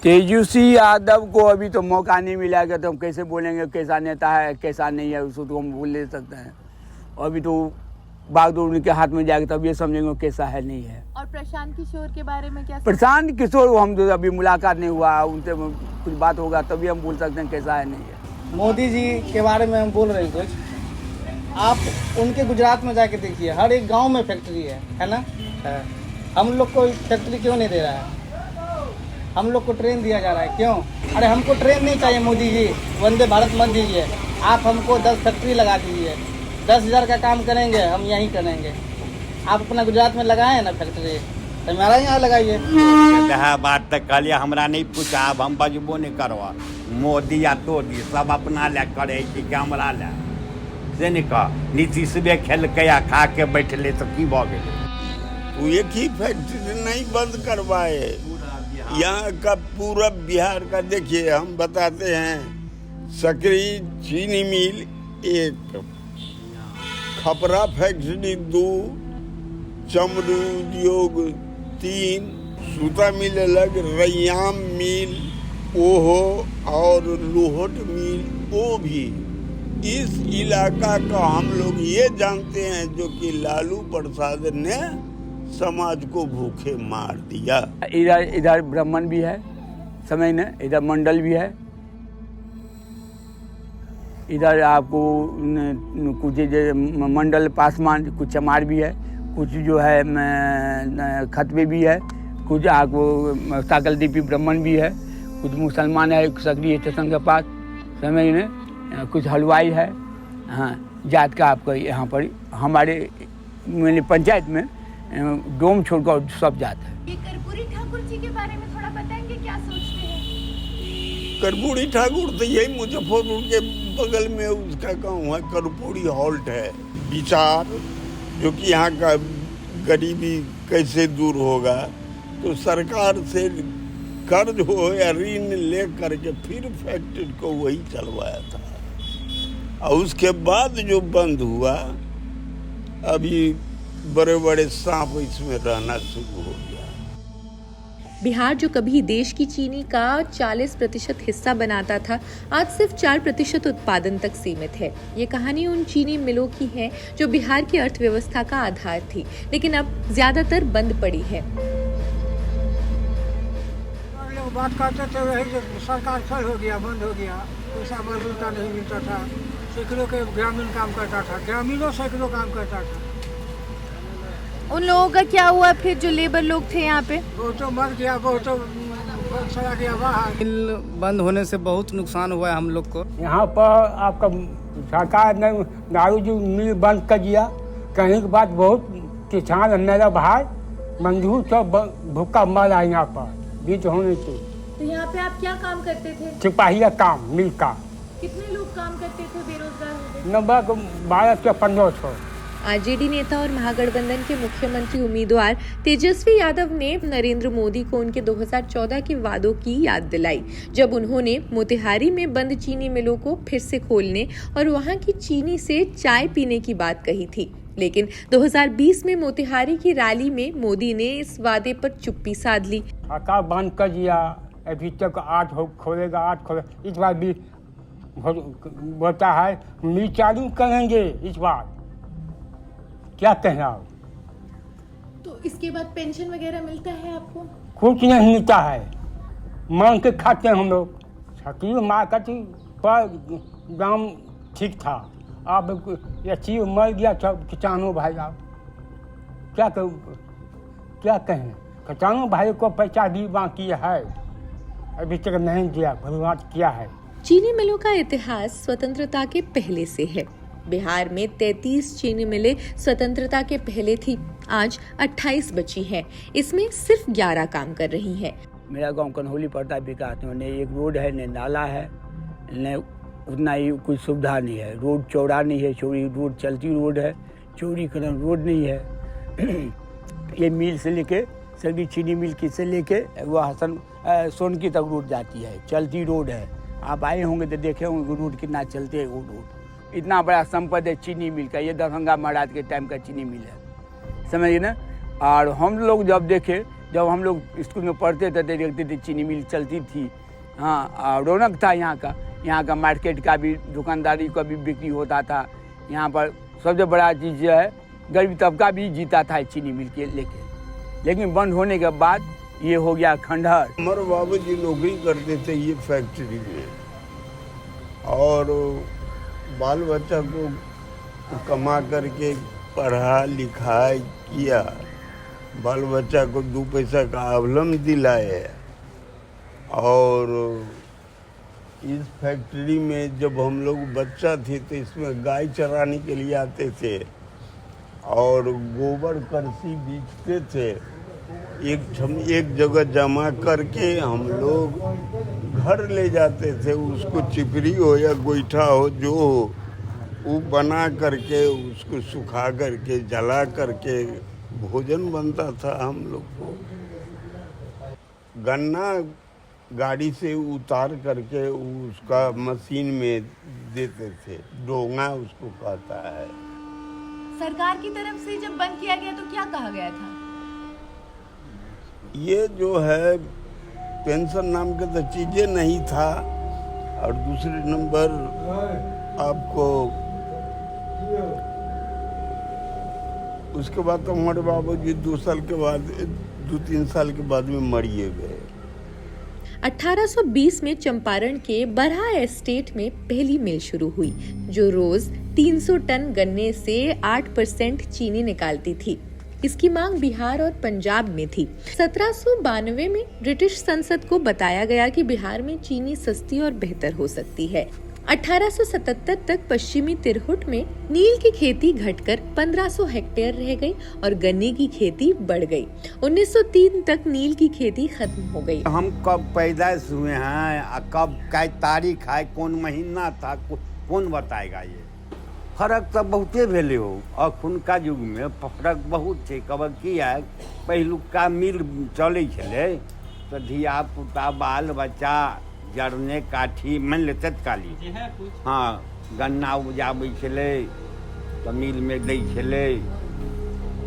तेजस्वी यादव को अभी तो मौका नहीं मिला कि तो हम कैसे बोलेंगे कैसा नेता है कैसा नहीं है, उसको तो हम बोल ले सकते हैं। अभी तो बागडोर उनके हाथ में जाएगा तब ये समझेंगे कैसा है नहीं है। और प्रशांत किशोर के बारे में क्या? प्रशांत किशोर हम तो अभी मुलाकात नहीं हुआ, उनसे कुछ बात होगा तभी हम बोल सकते हैं कैसा है नहीं है। मोदी जी के बारे में हम बोल रहे हैं कुछ, आप उनके गुजरात में जाके देखिए, हर एक गांव में फैक्ट्री है ना। हम लोग को फैक्ट्री क्यों नहीं दे रहा है? हम लोग को ट्रेन दिया जा रहा है क्यों? अरे हमको ट्रेन नहीं चाहिए मोदी जी, वंदे भारत मत दीजिए, आप हमको 10 फैक्ट्री लगा दीजिए, 10,000 का काम करेंगे हम यहीं करेंगे। आप अपना गुजरात में लगाए ना फैक्ट्री, तो हमारा यहाँ लगाइए। बात तक कहलिए हमरा नहीं पूछा, अब हम बजबो नहीं करवा। मोदी या तोदी सब अपना ले करे कि हमरा ले से नहीं कह। नीतीश बे खेल के या खा के बैठले तो की भ गेलै? तो एक ही फैक्ट्री नहीं बंद करवाए, यहाँ का पूरा बिहार का देखिए। हम बताते हैं, सकरी चीनी मिल 1, खपरा फैक्ट्री 2, चमड़ू उद्योग 3, सूता मिल अलग, रैयाम मिल ओहो और लोहट मिल वो भी। इस इलाका का हम लोग ये जानते हैं जो कि लालू प्रसाद ने समाज को भूखे मार दिया। इधर ब्राह्मण भी है समय ने, इधर मंडल भी है, इधर आपको कुछ मंडल पासवान, कुछ चमार भी है, कुछ जो है खतबे भी है, कुछ आपको साकलदीपी ब्राह्मण भी है, कुछ मुसलमान है सकरी स्टेशन के पास समय ने, कुछ हलवाई है। हाँ, जात का आपका यहाँ पर हमारे पंचायत में डोम छोड़कर सब जात है। ये कर्पूरी ठाकुर जी के बारे में थोड़ा बताएंगे, क्या सोचते हैं? कर्पूरी ठाकुर तो यही मुजफ्फरपुर के बगल में उसका गाँव है, कर्पूरी हॉल्ट है। विचार जो कि यहाँ का गरीबी कैसे दूर होगा, तो सरकार से कर्ज हो या ऋण ले करके फिर फैक्ट्री को वही चलवाया था। और उसके बाद जो बंद हुआ, अभी बड़े बड़े सांप इसमें रहना शुरू हो गया। बिहार जो कभी देश की चीनी का 40% हिस्सा बनाता था, आज सिर्फ 4% उत्पादन तक सीमित है। ये कहानी उन चीनी मिलों की है जो बिहार की अर्थव्यवस्था का आधार थी, लेकिन अब ज्यादातर बंद पड़ी है। लोग बात करते थे वही सरकार फेल हो गया, बंद हो गया, पैसा मजदूर नहीं मिलता था, सैकड़ों के ग्रामीण काम करता था, ग्रामीणों सैकड़ों काम करता था। उन लोगों का क्या हुआ फिर जो लेबर लोग थे यहाँ पे? बहुत मर गया, बहुत चला गया बाहर। मिल बंद होने से बहुत नुकसान हुआ है हम लोग को। यहाँ पर आपका सरकार ने दारू जो मिल बंद कर दिया, कहीं के बाद बहुत किसान मेरा भाई मजदूर सब भूखा मर रहा है यहाँ पर बीच होने से। तो यहाँ पे आप क्या काम करते थे? सिपाही का काम, मिल का। कितने लोग काम करते थे, बेरोजगार हो गए? नंबर 12 से 1500। आरजेडी नेता और महागठबंधन के मुख्यमंत्री उम्मीदवार तेजस्वी यादव ने नरेंद्र मोदी को उनके 2014 के वादों की याद दिलाई, जब उन्होंने मोतिहारी में बंद चीनी मिलों को फिर से खोलने और वहां की चीनी से चाय पीने की बात कही थी। लेकिन 2020 में मोतिहारी की रैली में मोदी ने इस वादे पर चुप्पी साध ली। सरकार बंद कर दिया, अभी तक 8 खोलेगा, 8 खोलेगा। इस बार भी बोलता है मिल चालू करेंगे। इस बार क्या कहना आप? तो इसके बाद पेंशन वगैरह मिलता है आपको? कुछ नहीं मिलता है, मांग के खाते हैं हम लोग। छठी मार्केट पर दाम ठीक था, अब ये चीज मर गया सब किसानों भाई। आप क्या कहें, किसानों भाई को पैसा भी बाकी है, अभी तक नहीं दिया, बर्बाद किया है। चीनी मिलों का इतिहास स्वतंत्रता के पहले से है। बिहार में 33 चीनी मिलें स्वतंत्रता के पहले थी, आज 28 बची हैं। इसमें सिर्फ 11 काम कर रही हैं। मेरा गांव कन्हौली पड़ता है विकास में, न एक रोड है, न नाला है, न उतना ही कुछ सुविधा नहीं है। रोड चौड़ा नहीं है, चौड़ी रोड चलती रोड है, चौड़ीकरण रोड नहीं है। ये मिल से लेके सभी चीनी मिल की से लेके वो हसन सोनकी तक रोड जाती है, चलती रोड है। आप आए होंगे तो देखे होंगे रोड कितना चलते है। वो रोड इतना बड़ा संपद है चीनी मिल का, ये दरभंगा महाराज के टाइम का चीनी मिल है, समझिए ना। और हम लोग जब देखे जब हम लोग स्कूल में पढ़ते थे तो देखते थे चीनी मिल चलती थी। हाँ, रौनक था यहाँ का मार्केट का भी, दुकानदारी का भी बिक्री होता था। यहाँ पर सबसे बड़ा चीज़ जो है गरीब तबका भी जीता था चीनी मिल के लेके। लेकिन बंद होने के बाद ये हो गया खंडहर। हमारे बाबूजी नौकरी करते थे ये फैक्ट्री में, और बाल बच्चा को कमा करके पढ़ा लिखाई किया, बाल बच्चा को 2 पैसा का अवलंब दिलाए। और इस फैक्ट्री में जब हम लोग बच्चा थे तो इसमें गाय चराने के लिए आते थे और गोबर करसी बेचते थे। एक जगह जमा करके हम लोग घर ले जाते थे, उसको चिपरी हो या गोईठा हो जो हो, वो बना करके उसको सुखा करके जला करके भोजन बनता था हम लोग को। गन्ना गाड़ी से उतार करके उसका मशीन में देते थे, डोंगा उसको कहता है। सरकार की तरफ से जब बंद किया गया तो क्या कहा गया था? ये जो है पेंशन नाम के तो चीजें नहीं था, और दूसरे नंबर आपको उसके बाद तो हमारे बाबूजी 2-3 साल के बाद में मरिए गए। 1820 में चंपारण के बरहा एस्टेट में पहली मिल शुरू हुई, जो रोज 300 टन गन्ने से 8% चीनी निकालती थी। इसकी मांग बिहार और पंजाब में थी। 1792 में ब्रिटिश संसद को बताया गया कि बिहार में चीनी सस्ती और बेहतर हो सकती है। 1877 तक पश्चिमी तिरहुट में नील की खेती घटकर 1500 हेक्टेयर रह गई और गन्ने की खेती बढ़ गई। 1903 तक नील की खेती खत्म हो गई। हम कब पैदाइश हुए हैं, कब क्या तारीख है, कौन महीना था, कौन बताएगा? ये फर्क तो बहुते भेले हो। अखुनका युग में फर्क बहुत है। कब किया पहिलुका मिल चले छले तो धिया पुता बाल बच्चा जड़ने काठी मान लेते काली, हाँ, गन्ना उपजाबै छलै तो मिल में दै छलै।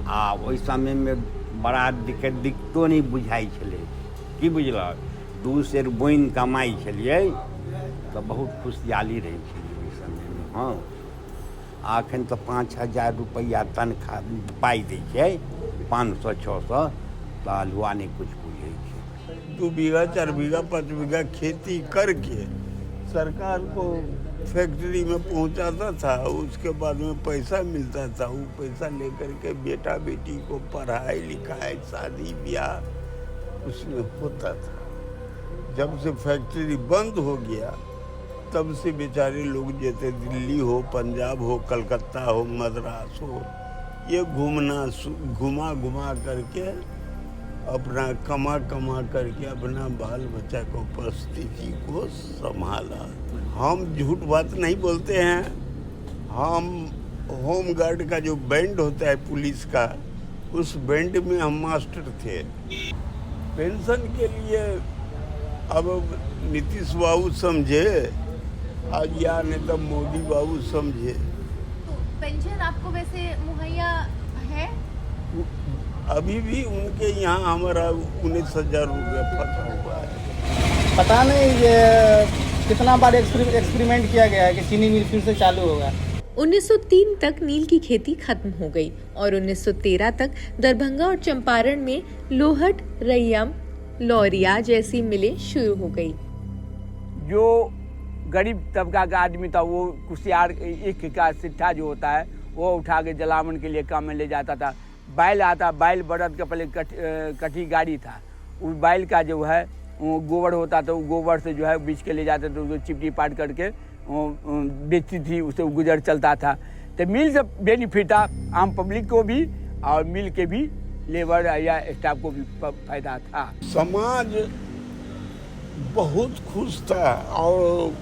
आ ओहि समय में बड़ा दिक्कतो नहीं बुझाई छलै, की बुझलक? 2 सेर बोनि कमाई छलियै तो बहुत खुशहाली रहै छलै ओहि समय में। हाँ, एखन तो 5000 रुपया तनख्वाह पाई दै छै, 500-600, तो हलुआ नहीं कुछ बुझै छै। 2 बीघा 4 बीघा 5 बीघा खेती करके सरकार को फैक्ट्री में पहुंचाता था, उसके बाद में पैसा मिलता था। वो पैसा लेकर के बेटा बेटी को पढ़ाई लिखाई शादी ब्याह उसमें होता था। जब से फैक्ट्री बंद हो गया तब से बेचारे लोग जैसे दिल्ली हो, पंजाब हो, कलकत्ता हो, मद्रास हो, ये घुमा घुमा करके अपना कमा करके अपना बाल बच्चा को परिस्थिति को संभाला। हम झूठ बात नहीं बोलते हैं। हम होम गार्ड का जो बैंड होता है पुलिस का, उस बैंड में हम मास्टर थे। पेंशन के लिए अब नीतीश बाबू समझे आज, या नहीं तो मोदी बाबू समझे। पेंशन आपको वैसे मुहैया है? अभी भी उनके यहाँ हमारा 19,000 रुपया फंसा हुआ है। पता नहीं ये कितना बार एक्सपेरिमेंट किया गया है कि चीनी मिल फिर से चालू होगा। 1903 तक नील की खेती खत्म हो गई और 1913 तक दरभंगा और चंपारण में लोहट, रैयम, लौरिया जैसी मिलें शुरू हो गई। जो गरीब तबका का आदमी था वो कुशियार एक का सिट्ठा जो होता है वो उठा के जलावन के लिए काम में ले जाता था। बैल आता, बैल बरद का पहले कठी गाड़ी था, उस बैल का जो है वो गोबर होता था, वो गोबर से जो है बीच के ले जाते थे, उसको चिपटी पाट करके बेचती थी, उससे गुजर चलता था। तो मिल से बेनिफिट था आम पब्लिक को भी और मिल के भी लेबर या स्टाफ को भी फायदा था। समाज बहुत खुश था और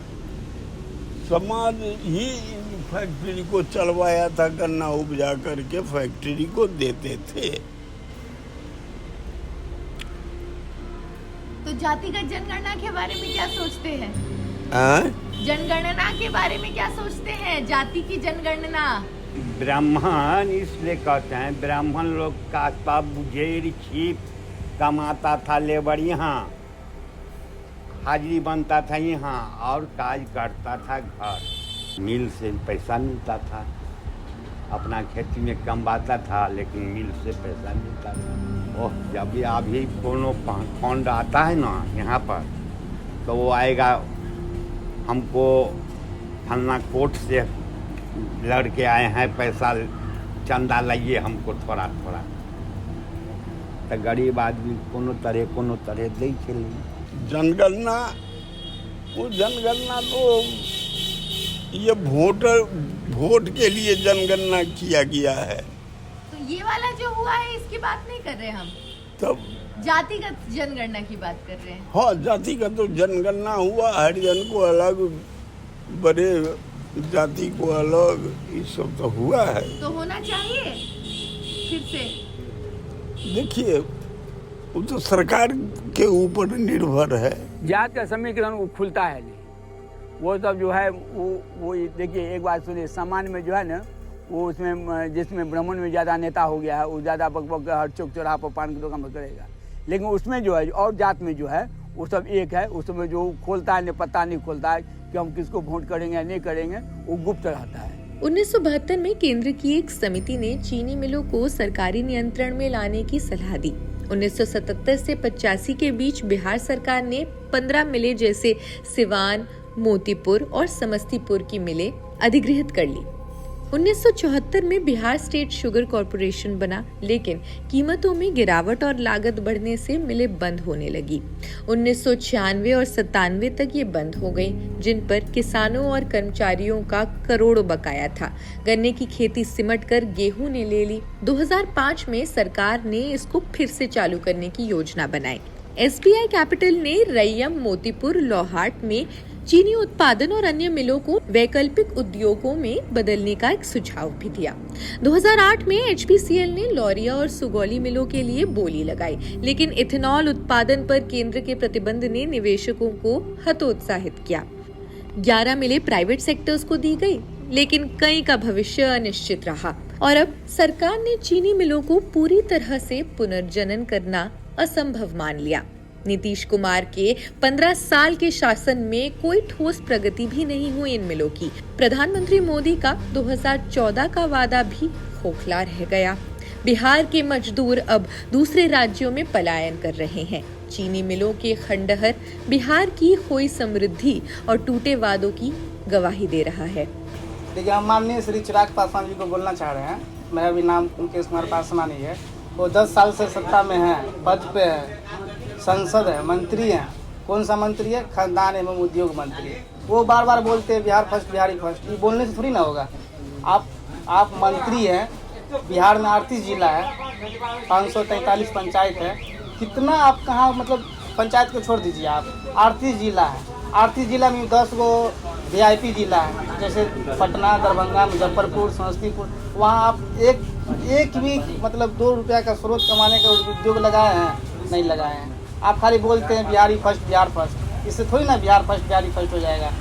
समाज ही फैक्ट्री को चलवाया था, गन्ना उपजा करके फैक्ट्री को देते थे। तो जातिगत जनगणना के बारे में क्या सोचते हैं? जनगणना के बारे में क्या सोचते हैं? जाति की जनगणना। ब्राह्मण इसलिए कहते हैं, ब्राह्मण लोग का बुझेर छिप कमाता था लेबर यहाँ, हाजिरी बनता था यहाँ और काज करता था घर। मिल से पैसा मिलता था, अपना खेती में कमवाता था लेकिन मिल से पैसा मिलता था। ओह, जब भी अभी कोनो फंड आता है ना यहाँ पर, तो वो आएगा हमको फलना कोर्ट से लड़के आए हैं, पैसा चंदा लाइए हमको थोड़ा थोड़ा, तो गरीब आदमी कोनो तरह दे चले। जनगणना, वो जनगणना तो ये वोट के लिए जनगणना किया गया है। तो ये वाला जो हुआ है इसकी बात नहीं कर रहे हम, तब जातिगत जनगणना की बात कर रहे हैं। हाँ, जाति का तो जनगणना हुआ, हरिजन को अलग, बड़े जाति को अलग, ये सब तो हुआ है। तो होना चाहिए फिर से। देखिए, वो तो सरकार के ऊपर निर्भर है। जात का समीकरण वो खुलता है नहीं, वो सब जो है वो देखिए, एक बात सुनिए, सामान्य में जो है ना, वो उसमें जिसमें ब्राह्मण में ज़्यादा नेता हो गया है, वो ज़्यादा बकबक हर चौक चौराहा पर पान की दुकान पर करेगा। लेकिन उसमें जो है और जात में जो है वो सब एक है, उसमें जो खोलता है पता नहीं खोलता है कि हम किसको वोट करेंगे या नहीं करेंगे, वो गुप्त रहता है। 1972 में केंद्र की एक समिति ने चीनी मिलों को सरकारी नियंत्रण में लाने की सलाह दी। 1977 से 85 के बीच बिहार सरकार ने 15 मिलें जैसे सिवान, मोतीपुर और समस्तीपुर की मिलें अधिगृहित कर ली। 1974 में बिहार स्टेट शुगर कॉरपोरेशन बना, लेकिन कीमतों में गिरावट और लागत बढ़ने से मिलें बंद होने लगी। 1996 और 97 तक ये बंद हो गई, जिन पर किसानों और कर्मचारियों का करोड़ों बकाया था। गन्ने की खेती सिमट कर गेहूं ने ले ली। 2005 में सरकार ने इसको फिर से चालू करने की योजना बनाई। SBI कैपिटल ने रैयम, मोतीपुर, लोहाट में चीनी उत्पादन और अन्य मिलों को वैकल्पिक उद्योगों में बदलने का एक सुझाव भी दिया। 2008 में HPCL ने लौरिया और सुगौली मिलों के लिए बोली लगाई, लेकिन इथेनॉल उत्पादन पर केंद्र के प्रतिबंध ने निवेशकों को हतोत्साहित किया। 11 मिलें प्राइवेट सेक्टर्स को दी गई, लेकिन कई का भविष्य अनिश्चित रहा और अब सरकार ने चीनी मिलों को पूरी तरह से पुनर्जनन करना असंभव मान लिया। नीतीश कुमार के 15 साल के शासन में कोई ठोस प्रगति भी नहीं हुई इन मिलों की। प्रधानमंत्री मोदी का 2014 का वादा भी खोखला रह गया। बिहार के मजदूर अब दूसरे राज्यों में पलायन कर रहे हैं। चीनी मिलों के खंडहर बिहार की खोई समृद्धि और टूटे वादों की गवाही दे रहा है। देखिए, हम माननीय श्री चिराग पासवान जी को बोलना चाह रहे हैं। मेरा भी नाम मुकेश कुमार पासवान ही है। वो 10 साल से सत्ता में है, पद पे है, संसद है, मंत्री हैं। कौन सा मंत्री है? खानदान एवं उद्योग मंत्री है। वो बार बार बोलते हैं बिहार फर्स्ट, बिहारी फर्स्ट। ये बोलने से थोड़ी ना होगा। आप मंत्री हैं, बिहार में 38 जिला है, 543 पंचायत है। कितना आप कहाँ, मतलब पंचायत को छोड़ दीजिए, आप 38 जिला है। 38 जिला में 10 गो VIP जिला है, जैसे पटना, दरभंगा, मुजफ्फरपुर, समस्तीपुर। वहाँ आप एक भी मतलब 2 रुपया का स्रोत कमाने का उद्योग लगाए हैं? नहीं लगाए हैं। आप खाली बोलते हैं बिहारी फर्स्ट, बिहार फर्स्ट। इससे थोड़ी ना बिहार फर्स्ट, बिहारी फर्स्ट हो जाएगा।